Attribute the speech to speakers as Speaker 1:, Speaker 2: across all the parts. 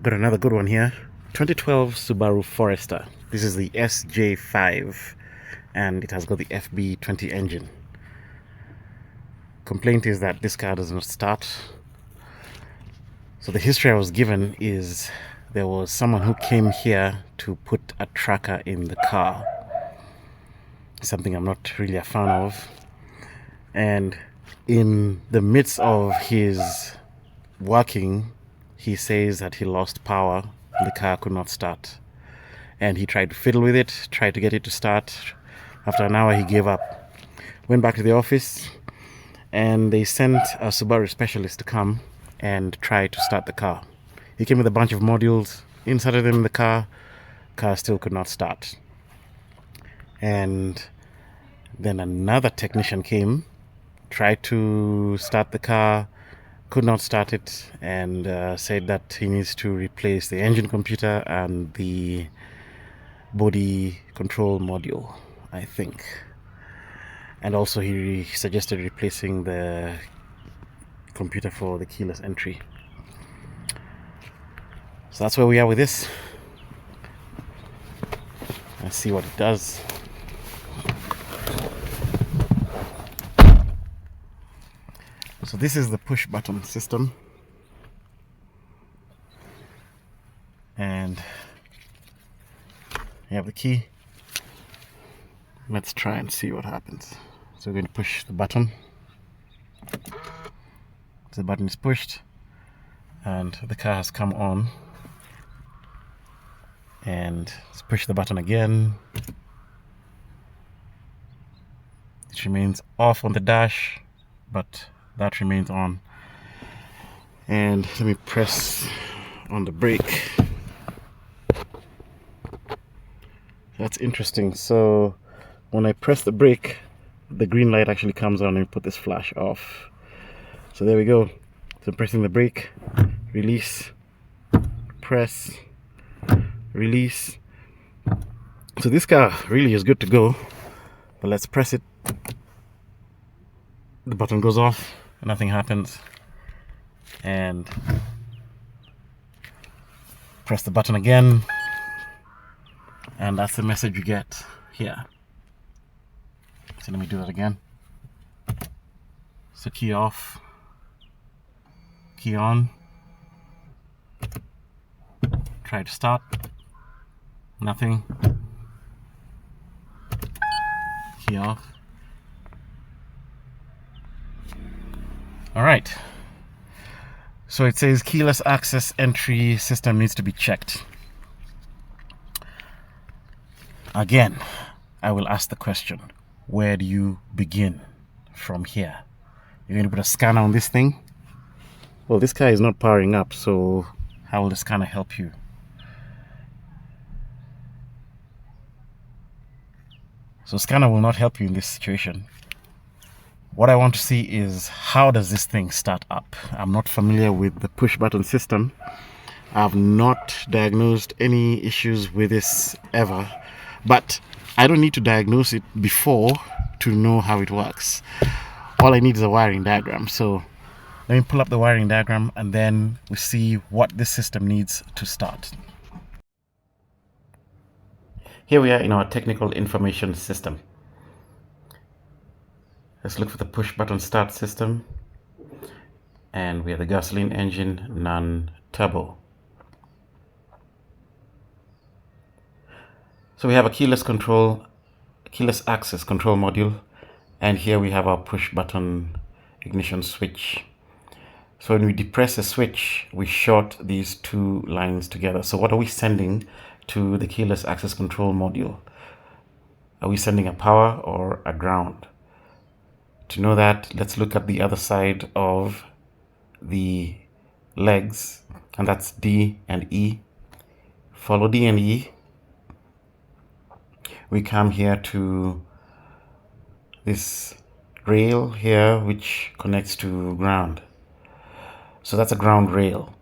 Speaker 1: Got another good one here. 2012 Subaru Forester. This is the SJ5 and it has got the FB20 engine. Complaint is that this car does not start. So the history I was given is there was someone who came here to put a tracker in the car. Something I'm not really a fan of. And in the midst of his working, he says that he lost power. The car could not start. And he tried to fiddle with it, tried to get it to start. After an hour, he gave up. Went back to the office, and they sent a Subaru specialist to come and try to start the car. He came with a bunch of modules, inserted them in the car still could not start. And then another technician came, tried to start the car, could not start it, and said that he needs to replace the engine computer and the body control module, I think. And also he suggested replacing the computer for the keyless entry. So that's where we are with this. Let's see what it does. So this is the push button system, and you have the key. Let's try and see what happens. So we're going to push the button. So the button is pushed and the car has come on, and let's push the button again. It remains off on the dash, but that remains on. And let me press on the brake. That's interesting. So when I press the brake, the green light actually comes on and put this flash off. So there we go. So I'm pressing the brake, release, press, release. So this car really is good to go, but let's press it. The button goes off, nothing happens, and press the button again, and that's the message you get here. So let me do that again. So key off, key on, try to start, nothing, key off. All right, so it says keyless access entry system needs to be checked. Again, I will ask the question, where do you begin from here? You're going to put a scanner on this thing? Well, this car is not powering up, so how will the scanner help you? So scanner will not help you in this situation. What I want to see is, how does this thing start up? I'm not familiar with the push button system. I've not diagnosed any issues with this ever, but I don't need to diagnose it before to know how it works. All I need is a wiring diagram. So let me pull up the wiring diagram and then we see what this system needs to start. Here we are in our technical information system. Let's look for the push button start system, and we have the gasoline engine non-turbo. So we have a keyless access control module, and here we have our push button ignition switch. So when we depress the switch, we short these two lines together. So what are we sending to the keyless access control module? Are we sending a power or a ground? To know that, let's look at the other side of the legs, and that's D and E. Follow D and E. We come here to this rail here, which connects to ground. So that's a ground rail.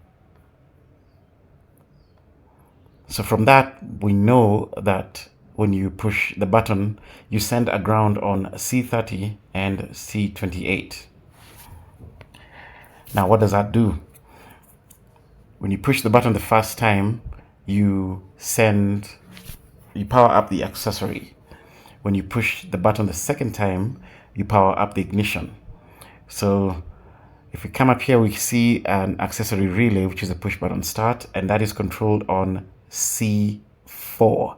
Speaker 1: So from that, we know that when you push the button, you send a ground on C30 and C28. Now, what does that do? When you push the button the first time, you power up the accessory. When you push the button the second time, you power up the ignition. So if we come up here, we see an accessory relay, which is a push button start, and that is controlled on C4.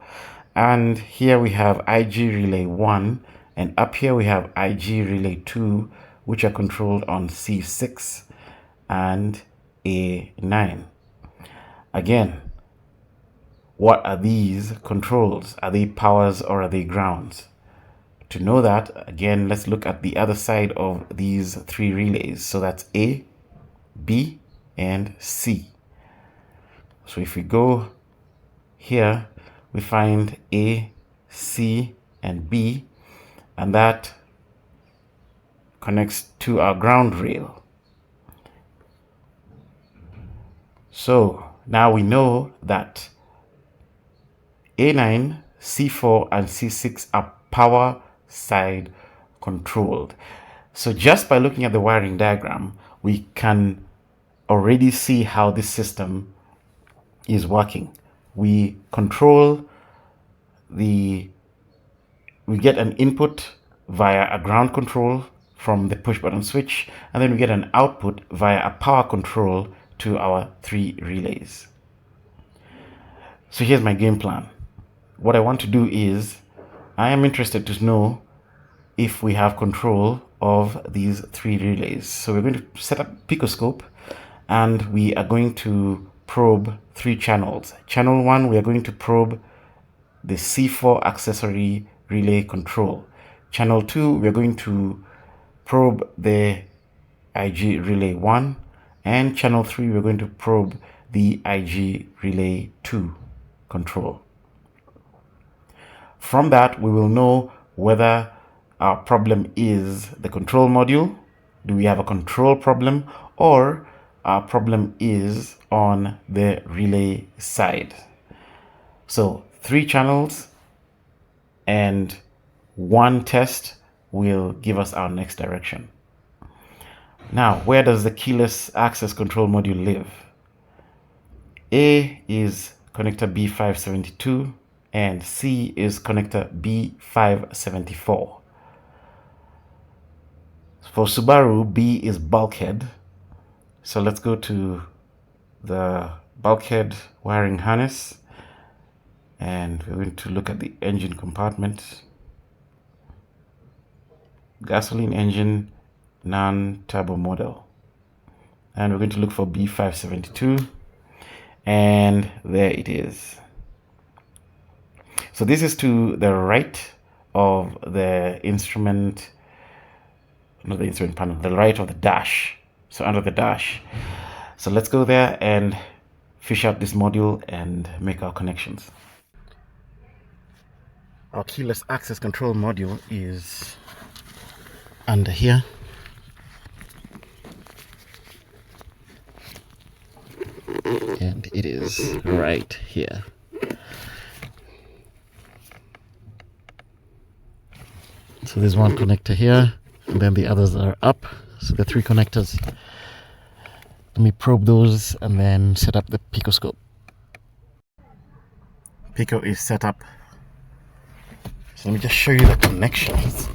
Speaker 1: And here we have IG relay 1, and up here we have IG relay 2, which are controlled on C6 and A9. Again, what are these controls? Are they powers or are they grounds? To know that, again, let's look at the other side of these three relays. So that's A, B, and C. So if we go here, we find A, C, and B, and that connects to our ground rail. So now we know that A9, C4, and C6 are power side controlled. So just by looking at the wiring diagram, we can already see how this system is working. We get an input via a ground control from the push button switch, and then we get an output via a power control to our three relays. So here's my game plan. What I want to do is, I am interested to know if we have control of these three relays. So we're going to set up picoscope, and we are going to probe three channels. Channel 1, we are going to probe the C4 accessory relay control. Channel 2, we are going to probe the IG relay 1, and channel 3, we're going to probe the IG relay 2 control. From that, we will know whether our problem is the control module. Do we have a control problem, or our problem is on the relay side? So 3 channels and 1 test will give us our next direction. Now, where does the keyless access control module live? A is connector B572 and C is connector B574. For Subaru, B is bulkhead. So let's go to the bulkhead wiring harness, and we're going to look at the engine compartment. Gasoline engine, non-turbo model. And we're going to look for B572, and there it is. So this is to the right of the instrument, not the instrument panel, the right of the dash. So under the dash. So let's go there and fish out this module and make our connections. Our keyless access control module is under here. And it is right here. So there's one connector here, and then the others are up. So the 3 connectors. Let me probe those and then set up the picoscope. Pico is set up. So let me just show you the connections.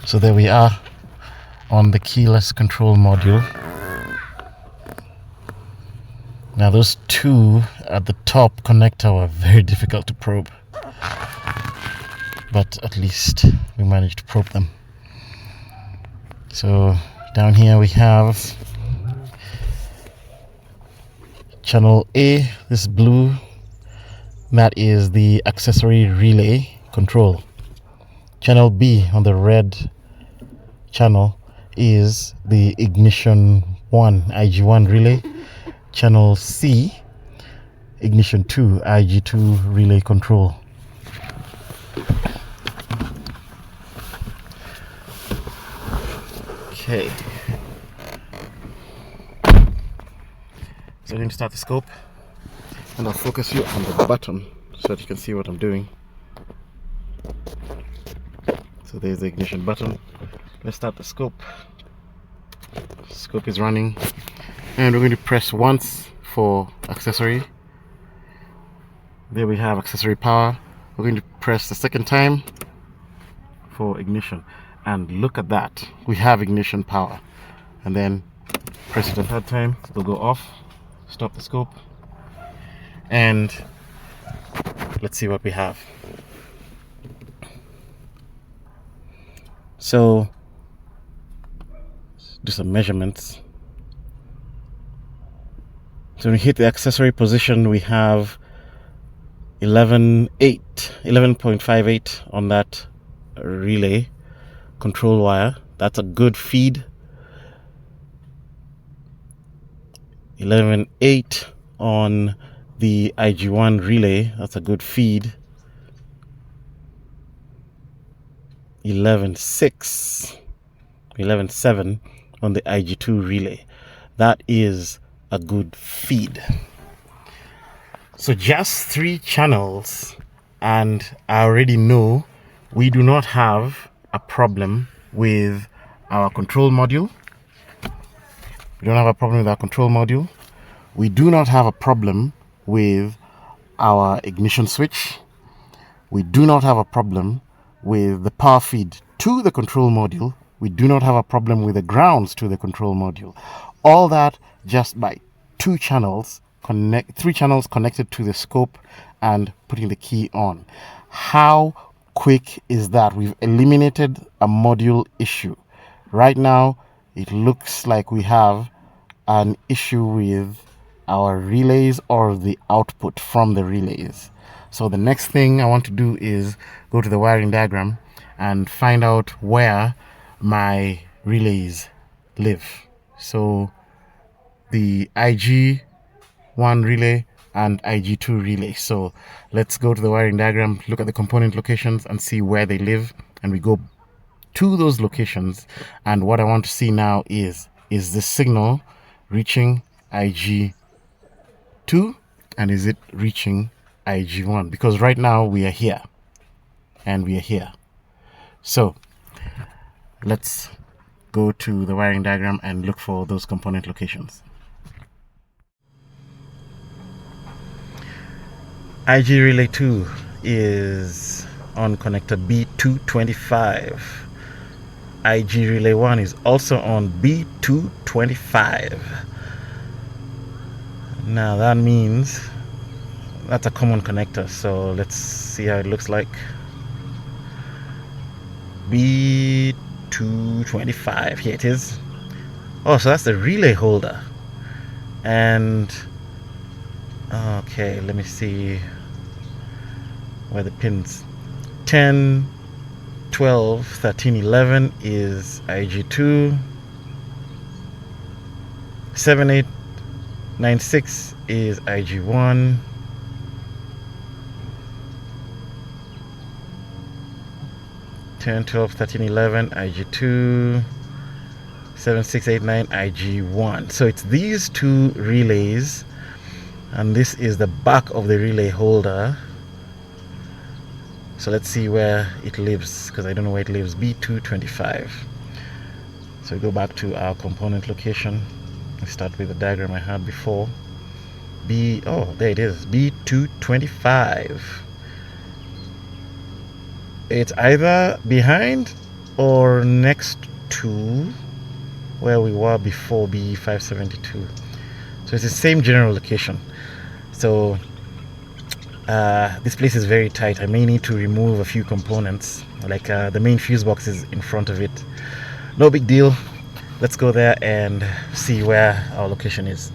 Speaker 1: So there we are on the keyless control module. Now those 2 at the top connector were very difficult to probe, but at least we managed to probe them. So down here we have channel A, this blue, that is the accessory relay control. Channel B on the red channel is the ignition 1, IG1 relay. Channel C, ignition 2, IG2 relay control. Okay. So I'm going to start the scope, and I'll focus you on the button so that you can see what I'm doing. So there's the ignition button. Let's start the scope. Scope is running, and we're going to press once for accessory. There we have accessory power. We're going to press the second time for ignition, and look at that, we have ignition power. And then press it a third time, it'll go off. Stop the scope, and let's see what we have. So do some measurements. So when we hit the accessory position, we have 11.58 on that relay control wire. That's a good feed. 11.8 on the IG1 relay. That's a good feed. 11.7 on the IG2 relay. That is a good feed. So just 3 channels, and I already know we do not have a problem with our control module. We don't have a problem with our control module. We do not have a problem with our ignition switch. We do not have a problem with the power feed to the control module. We do not have a problem with the grounds to the control module. All that just by 3 channels connected to the scope and putting the key on. How quick is that? We've eliminated a module issue. Right now, it looks like we have an issue with our relays or the output from the relays. So the next thing I want to do is go to the wiring diagram and find out where my relays live. So the IG1 relay and IG2 relay. So let's go to the wiring diagram, look at the component locations and see where they live, and we go to those locations. And what I want to see now is the signal reaching IG2 and is it reaching IG1? Because right now we are here and we are here. So let's go to the wiring diagram and look for those component locations. IG relay 2 is on connector B225. IG relay 1 is also on B225. Now that means that's a common connector, so let's see how it looks like. B225, here it is. Oh, so that's the relay holder. And okay, let me see where the pins. 10, 12, 13, 11 is IG2. 7, 8, 9, 6 is IG1. 10, 12, 13, 11 IG2. 7, 6, 8, 9 IG1. So it's these 2 relays, and this is the back of the relay holder. So let's see where it lives, because I don't know where it lives. B225. So we go back to our component location. Let's start with the diagram I had before. Oh, there it is, B225. It's either behind or next to where we were before, B572. So it's the same general location. So this place is very tight. I may need to remove a few components, like the main fuse box is in front of it. No big deal. Let's go there and see where our location is.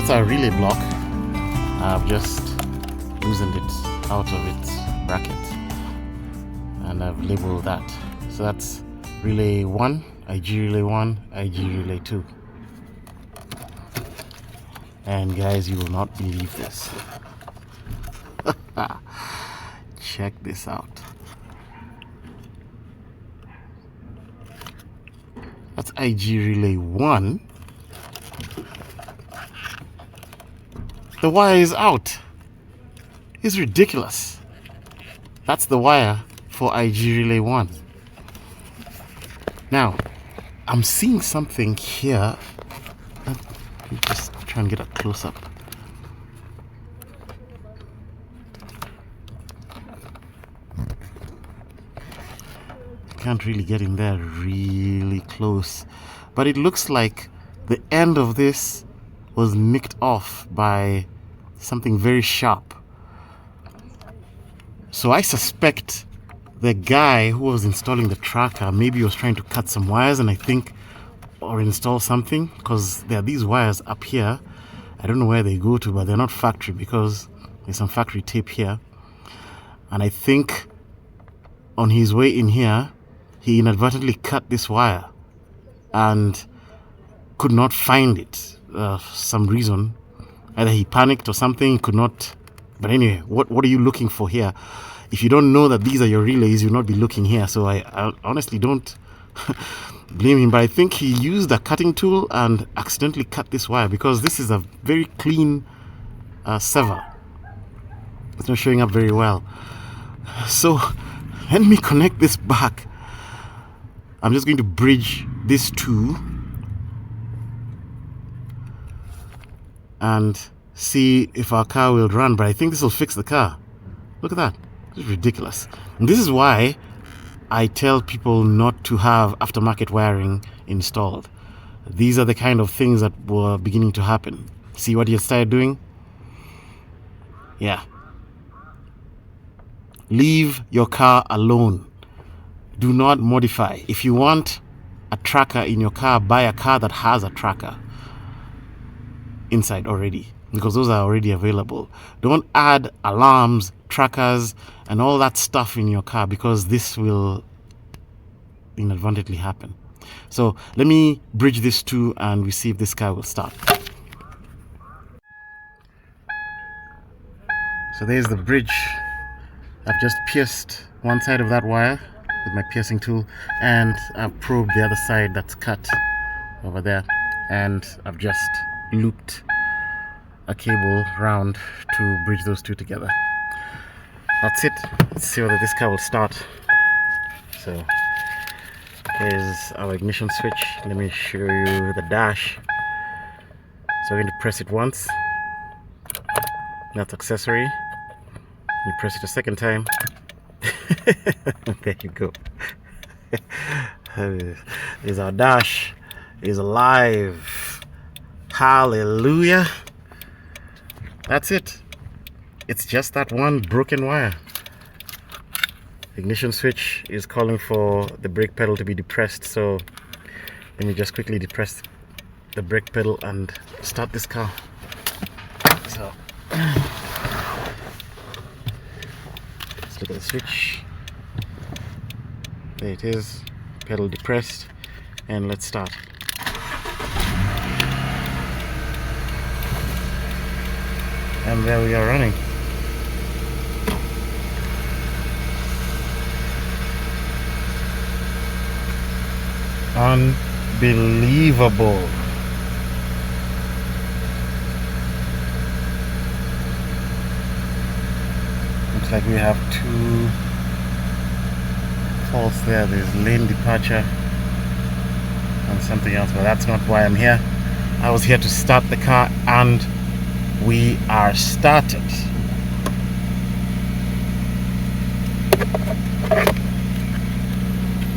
Speaker 1: that's our relay block. I've just loosened it out of its bracket and I've labeled that. So that's relay 1, IG relay 1, IG relay 2. And guys, you will not believe this. Check this out. That's IG relay 1. The wire is out. It's ridiculous. That's the wire for IG relay 1. Now, I'm seeing something here. Let me just try and get a close-up. Can't really get in there really close, but it looks like the end of this was nicked off by something very sharp. So I suspect the guy who was installing the tracker maybe was trying to cut some wires, and I think, or install something, because there are these wires up here. I don't know where they go to, but they're not factory because there's some factory tape here. And I think on his way in here, he inadvertently cut this wire and could not find it for some reason. Either he panicked or something, could not. But anyway, what are you looking for here? If you don't know that these are your relays, you'll not be looking here. So I honestly don't blame him. But I think he used a cutting tool and accidentally cut this wire, because this is a very clean sever. It's not showing up very well. So let me connect this back. I'm just going to bridge these two and see if our car will run, but I think this will fix the car. Look at that. It's ridiculous. And this is why I tell people not to have aftermarket wiring installed. These are the kind of things that were beginning to happen. See what he started doing? Yeah. Leave your car alone. Do not modify. If you want a tracker in your car, buy a car that has a tracker inside already, because those are already available. Don't add alarms, trackers, and all that stuff in your car, because this will inadvertently happen. So let me bridge this two and we see if this car will start. So there's the bridge. I've just pierced one side of that wire with my piercing tool, and I've probed the other side that's cut over there, and I've just looped a cable round to bridge those two together. That's it. Let's see whether this car will start. So here's our ignition switch. Let me show you the dash. So we're going to press it once. That's accessory. You press it a second time. There you go. There's our dash. It's alive. Hallelujah. That's it. It's just that one broken wire. Ignition switch is calling for the brake pedal to be depressed, so let me just quickly depress the brake pedal and start this car. So let's look at the switch. There it is, pedal depressed, and let's start. And there we are running. Unbelievable. Looks like we have two faults there. There's lane departure and something else, but that's not why I'm here. I was here to start the car, and we are started.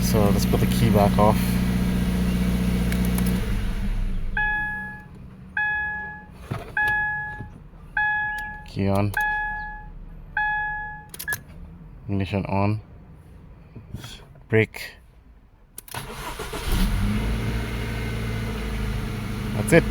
Speaker 1: So let's put the key back off. Key on. Ignition on. Brake. That's it.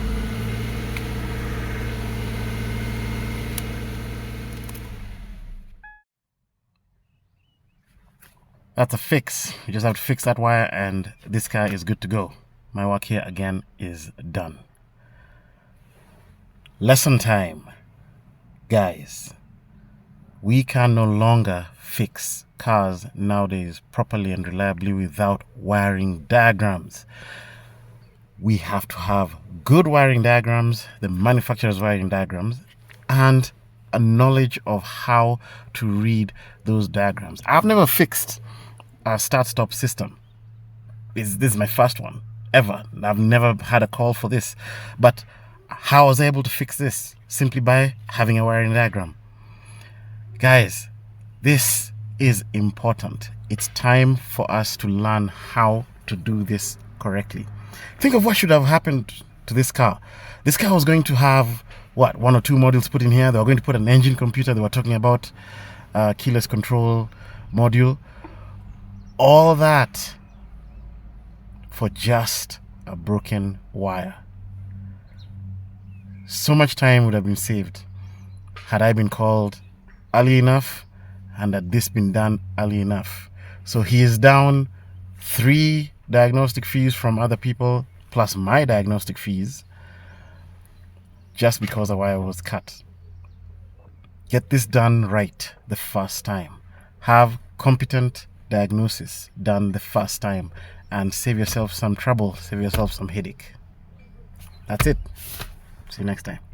Speaker 1: That's a fix. You just have to fix that wire and this car is good to go. My work here again is done. Lesson time. Guys, we can no longer fix cars nowadays properly and reliably without wiring diagrams. We have to have good wiring diagrams, the manufacturer's wiring diagrams, and a knowledge of how to read those diagrams. I've never fixed a start-stop system. This is my first one ever. I've never had a call for this. But how was I able to fix this? Simply by having a wiring diagram. Guys, this is important. It's time for us to learn how to do this correctly. Think of what should have happened to this car. This car was going to have, what, 1 or 2 modules put in here. They were going to put an engine computer. They were talking about keyless control module. All that for just a broken wire. So much time would have been saved had I been called early enough and had this been done early enough. So he is down 3 diagnostic fees from other people plus my diagnostic fees just because the wire was cut. Get this done right the first time. Have competent diagnosis done the first time and save yourself some trouble, save yourself some headache. That's it. See you next time.